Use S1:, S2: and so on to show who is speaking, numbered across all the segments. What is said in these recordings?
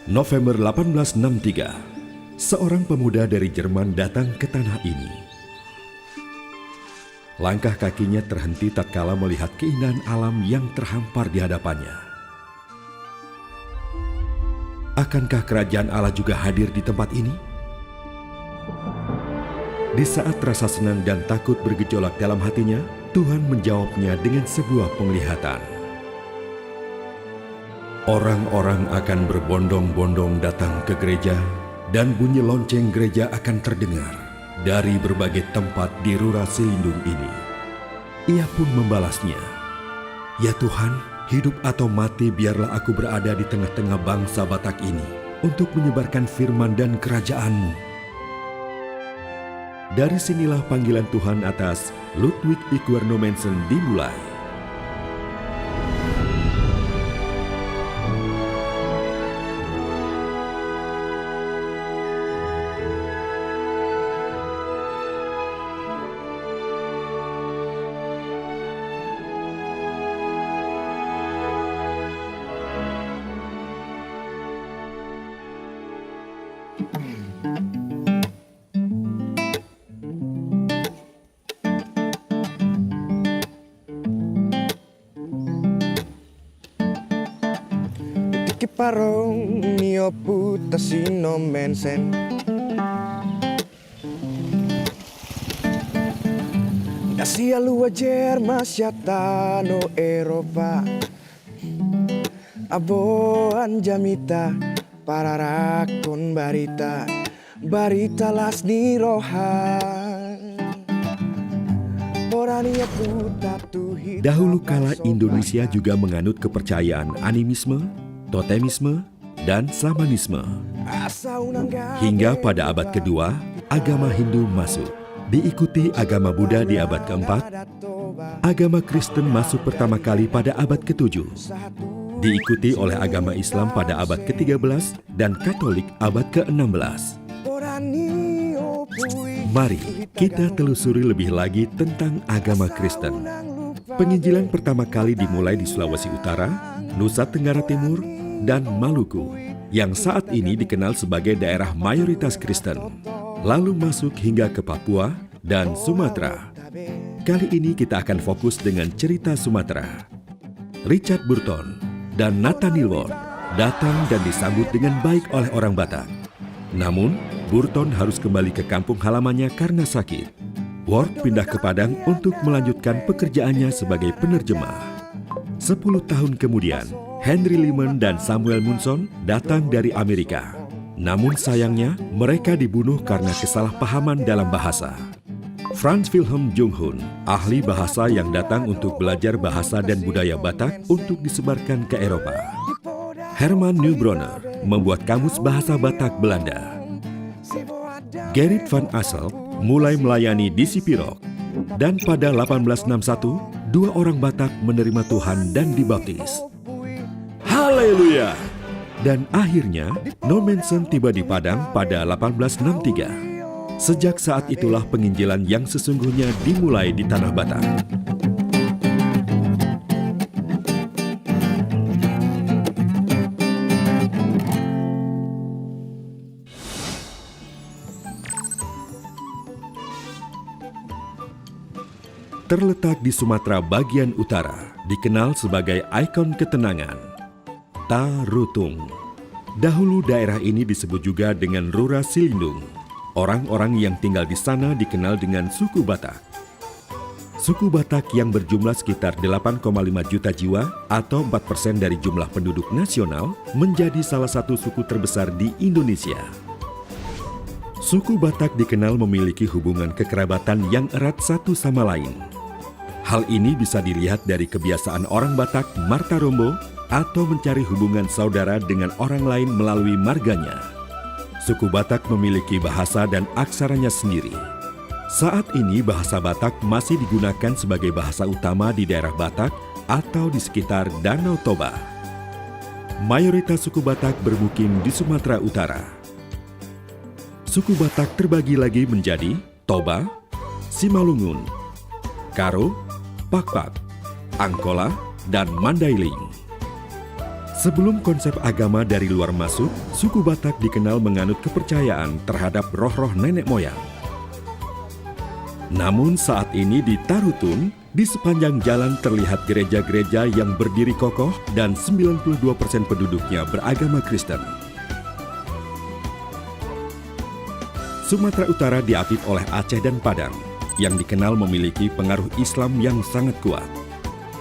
S1: November 1863, seorang pemuda dari Jerman datang ke tanah ini. Langkah kakinya terhenti tatkala melihat keindahan alam yang terhampar di hadapannya. Akankah kerajaan Allah juga hadir di tempat ini? Di saat rasa senang dan takut bergejolak dalam hatinya, Tuhan menjawabnya dengan sebuah penglihatan. Orang-orang akan berbondong-bondong datang ke gereja, dan bunyi lonceng gereja akan terdengar dari berbagai tempat di Rura Selindung ini. Ia pun membalasnya, "Ya Tuhan, hidup atau mati biarlah aku berada di tengah-tengah bangsa Batak ini untuk menyebarkan firman dan kerajaan-Mu." Dari sinilah panggilan Tuhan atas Ludwig Iguarno Mensen dimulai.
S2: Parong mio puta sino mensen Asia lua Jerman siatano Eropa Aboan jamita para rakon barita Barita las ni rohan Orania puta tuhi.
S1: Dahulu kala Indonesia juga menganut kepercayaan animisme, totemisme, dan shamanisme. Hingga pada abad kedua, agama Hindu masuk. Diikuti agama Buddha di abad keempat, agama Kristen masuk pertama kali pada abad ke-7. Diikuti oleh agama Islam pada abad ke-13 dan Katolik abad ke-16. Mari kita telusuri lebih lagi tentang agama Kristen. Penginjilan pertama kali dimulai di Sulawesi Utara, Nusa Tenggara Timur, dan Maluku, yang saat ini dikenal sebagai daerah mayoritas Kristen, lalu masuk hingga ke Papua dan Sumatera. Kali ini kita akan fokus dengan cerita Sumatera. Richard Burton dan Nathaniel Ward datang dan disambut dengan baik oleh orang Batak. Namun, Burton harus kembali ke kampung halamannya karena sakit. Ward pindah ke Padang untuk melanjutkan pekerjaannya sebagai penerjemah. 10 tahun kemudian, Henry Lyman dan Samuel Munson datang dari Amerika. Namun sayangnya, mereka dibunuh karena kesalahpahaman dalam bahasa. Franz Wilhelm Junghun, ahli bahasa yang datang untuk belajar bahasa dan budaya Batak untuk disebarkan ke Eropa. Herman Neubronner membuat kamus bahasa Batak Belanda. Gerrit van Asselt mulai melayani di Sipirok. Dan pada 1861, 2 orang Batak menerima Tuhan dan dibaptis. Haleluya! Dan akhirnya, Non Mensen tiba di Padang pada 1863. Sejak saat itulah penginjilan yang sesungguhnya dimulai di Tanah Batak. Terletak di Sumatera bagian utara, dikenal sebagai ikon ketenangan, Tarutung. Dahulu daerah ini disebut juga dengan Rura Selindung. Orang-orang yang tinggal di sana dikenal dengan suku Batak. Suku Batak yang berjumlah sekitar 8,5 juta jiwa atau 4% dari jumlah penduduk nasional menjadi salah satu suku terbesar di Indonesia. Suku Batak dikenal memiliki hubungan kekerabatan yang erat satu sama lain. Hal ini bisa dilihat dari kebiasaan orang Batak Marta Rombo atau mencari hubungan saudara dengan orang lain melalui marganya. Suku Batak memiliki bahasa dan aksaranya sendiri. Saat ini bahasa Batak masih digunakan sebagai bahasa utama di daerah Batak atau di sekitar Danau Toba. Mayoritas suku Batak bermukim di Sumatera Utara. Suku Batak terbagi lagi menjadi Toba, Simalungun, Karo, Pakpak, Angkola, dan Mandailing. Sebelum konsep agama dari luar masuk, suku Batak dikenal menganut kepercayaan terhadap roh-roh nenek moyang. Namun saat ini di Tarutun, di sepanjang jalan terlihat gereja-gereja yang berdiri kokoh dan 92% penduduknya beragama Kristen. Sumatera Utara diapit oleh Aceh dan Padang, yang dikenal memiliki pengaruh Islam yang sangat kuat.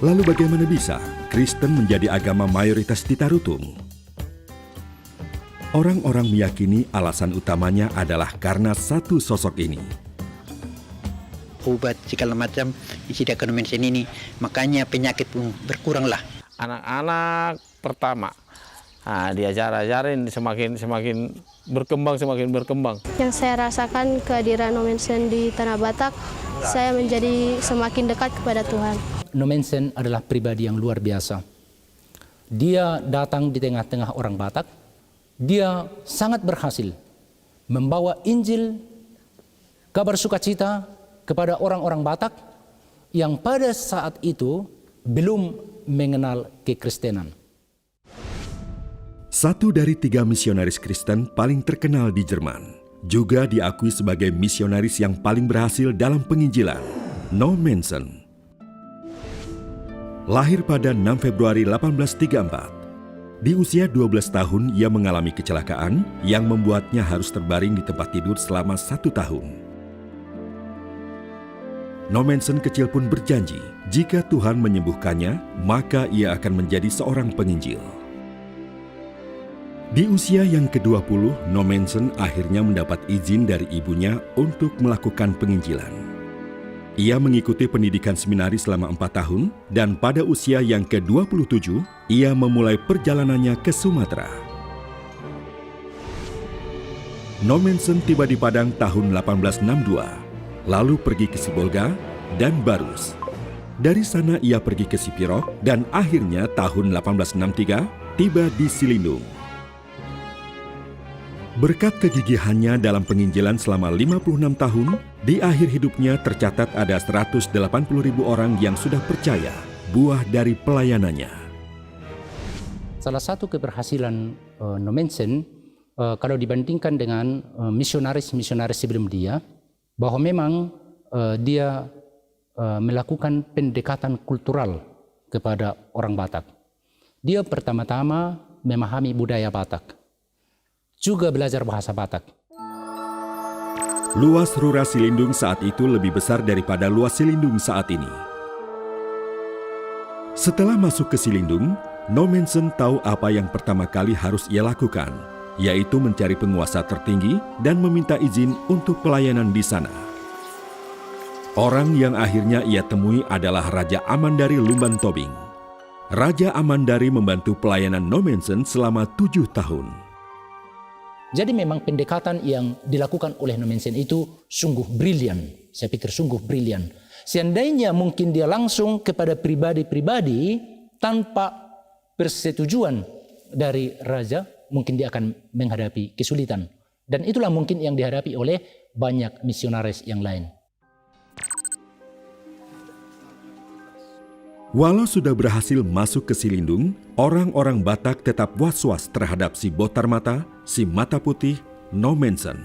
S1: Lalu bagaimana bisa Kristen menjadi agama mayoritas di Tarutung? Orang-orang meyakini alasan utamanya adalah karena satu sosok ini.
S3: Obat segala macam isi Nomensen ini, makanya penyakit pun berkuranglah.
S4: Anak-anak pertama diajar-ajarin semakin berkembang.
S5: Yang saya rasakan kehadiran Nomensen di Tanah Batak, saya menjadi semakin dekat kepada Tuhan.
S6: Nomensen adalah pribadi yang luar biasa. Dia datang di tengah-tengah orang Batak. Dia sangat berhasil membawa Injil, kabar sukacita kepada orang-orang Batak yang pada saat itu belum mengenal kekristenan.
S1: Satu dari 3 misionaris Kristen paling terkenal di Jerman, juga diakui sebagai misionaris yang paling berhasil dalam penginjilan, Nomensen. Lahir pada 6 Februari 1834. Di usia 12 tahun, ia mengalami kecelakaan yang membuatnya harus terbaring di tempat tidur selama 1 tahun. Nomensen kecil pun berjanji, jika Tuhan menyembuhkannya, maka ia akan menjadi seorang penginjil. Di usia yang ke-20, Nomensen akhirnya mendapat izin dari ibunya untuk melakukan penginjilan. Ia mengikuti pendidikan seminari selama 4 tahun, dan pada usia yang ke-27, ia memulai perjalanannya ke Sumatera. Nomensen tiba di Padang tahun 1862, lalu pergi ke Sibolga dan Barus. Dari sana ia pergi ke Sipirok, dan akhirnya tahun 1863 tiba di Silindung. Berkat kegigihannya dalam penginjilan selama 56 tahun, di akhir hidupnya tercatat ada 180.000 orang yang sudah percaya buah dari pelayanannya.
S6: Salah satu keberhasilan Nomensen, kalau dibandingkan dengan misionaris-misionaris sebelum dia, bahwa memang dia melakukan pendekatan kultural kepada orang Batak. Dia pertama-tama memahami budaya Batak, juga belajar bahasa Batak.
S1: Luas Rura Silindung saat itu lebih besar daripada luas Silindung saat ini. Setelah masuk ke Silindung, Nomensen tahu apa yang pertama kali harus ia lakukan, yaitu mencari penguasa tertinggi dan meminta izin untuk pelayanan di sana. Orang yang akhirnya ia temui adalah Raja Amandari Lumban Tobing. Raja Amandari membantu pelayanan Nomensen selama 7 tahun.
S6: Jadi memang pendekatan yang dilakukan oleh Nomensen itu sungguh brilian. Saya pikir sungguh brilian. Seandainya mungkin dia langsung kepada pribadi-pribadi tanpa persetujuan dari raja, mungkin dia akan menghadapi kesulitan. Dan itulah mungkin yang dihadapi oleh banyak misionaris yang lain.
S1: Walau sudah berhasil masuk ke Silindung, orang-orang Batak tetap was-was terhadap si Botar Mata, si Mata Putih, Nomensen.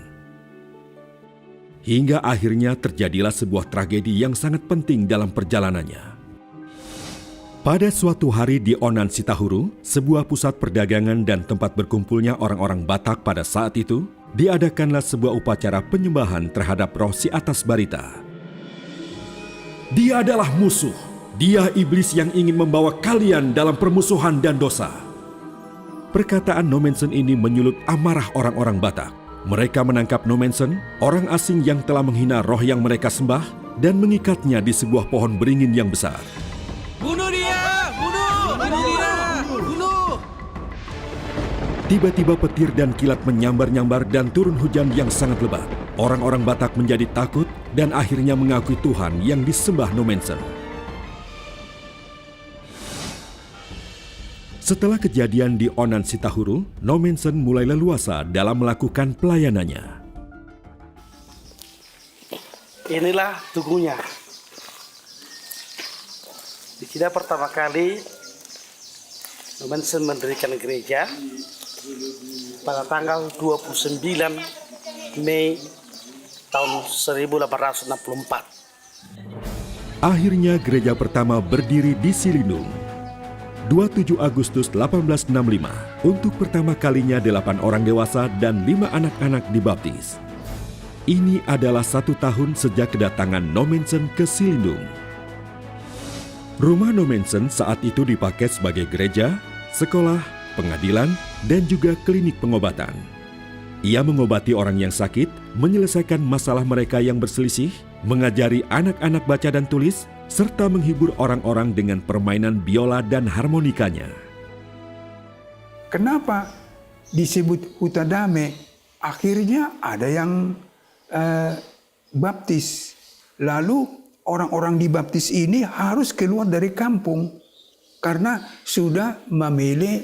S1: Hingga akhirnya terjadilah sebuah tragedi yang sangat penting dalam perjalanannya. Pada suatu hari di Onan Sitahuru, sebuah pusat perdagangan dan tempat berkumpulnya orang-orang Batak pada saat itu, diadakanlah sebuah upacara penyembahan terhadap roh si atas Barita. Dia adalah musuh. Dia iblis yang ingin membawa kalian dalam permusuhan dan dosa. Perkataan Nomensen ini menyulut amarah orang-orang Batak. Mereka menangkap Nomensen, orang asing yang telah menghina roh yang mereka sembah, dan mengikatnya di sebuah pohon beringin yang besar.
S7: Bunuh dia! Bunuh! Bunuh dia! Bunuh!
S1: Tiba-tiba petir dan kilat menyambar-nyambar dan turun hujan yang sangat lebat. Orang-orang Batak menjadi takut dan akhirnya mengakui Tuhan yang disembah Nomensen. Setelah kejadian di Onan Sitahuru, Nomensen mulai leluasa dalam melakukan pelayanannya.
S8: Inilah tugunya. Di sini pertama kali Nomensen mendirikan gereja pada tanggal 29 Mei tahun 1864.
S1: Akhirnya gereja pertama berdiri di Silindung. 27 Agustus 1865, untuk pertama kalinya 8 orang dewasa dan 5 anak-anak dibaptis. Ini adalah 1 tahun sejak kedatangan Nommensen ke Silindung. Rumah Nommensen saat itu dipakai sebagai gereja, sekolah, pengadilan, dan juga klinik pengobatan. Ia mengobati orang yang sakit, menyelesaikan masalah mereka yang berselisih, mengajari anak-anak baca dan tulis, serta menghibur orang-orang dengan permainan biola dan harmonikanya.
S9: Kenapa disebut Huta Damai? Akhirnya ada yang baptis. Lalu orang-orang dibaptis ini harus keluar dari kampung karena sudah memilih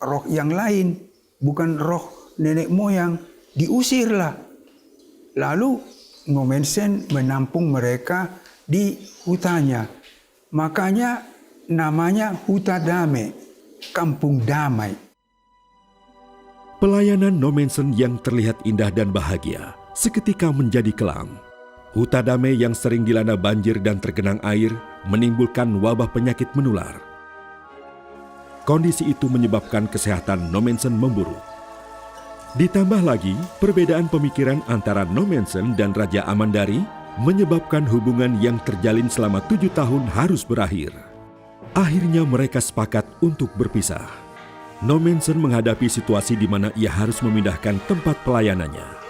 S9: roh yang lain, bukan roh nenek moyang. Diusirlah. Lalu Nommensen menampung mereka di hutannya. Makanya namanya Huta Damai, Kampung Damai.
S1: Pelayanan Nommensen yang terlihat indah dan bahagia seketika menjadi kelam. Huta Damai yang sering dilanda banjir dan tergenang air menimbulkan wabah penyakit menular. Kondisi itu menyebabkan kesehatan Nommensen memburuk. Ditambah lagi, perbedaan pemikiran antara Nommensen dan Raja Amandari menyebabkan hubungan yang terjalin selama 7 tahun harus berakhir. Akhirnya mereka sepakat untuk berpisah. Nommensen menghadapi situasi di mana ia harus memindahkan tempat pelayanannya.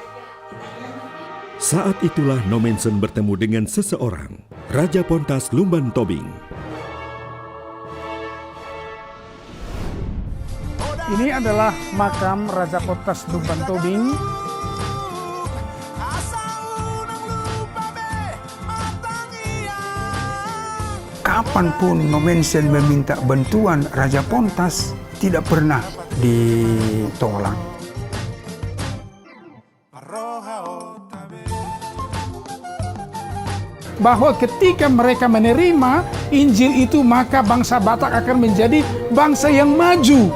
S1: Saat itulah Nommensen bertemu dengan seseorang, Raja Pontas Lumban Tobing.
S10: Ini adalah makam Raja Pontas Lumban Tobing.
S9: Kapanpun Nommensen meminta bantuan Raja Pontas, tidak pernah ditolak.
S10: Bahwa ketika mereka menerima Injil itu, maka bangsa Batak akan menjadi bangsa yang maju.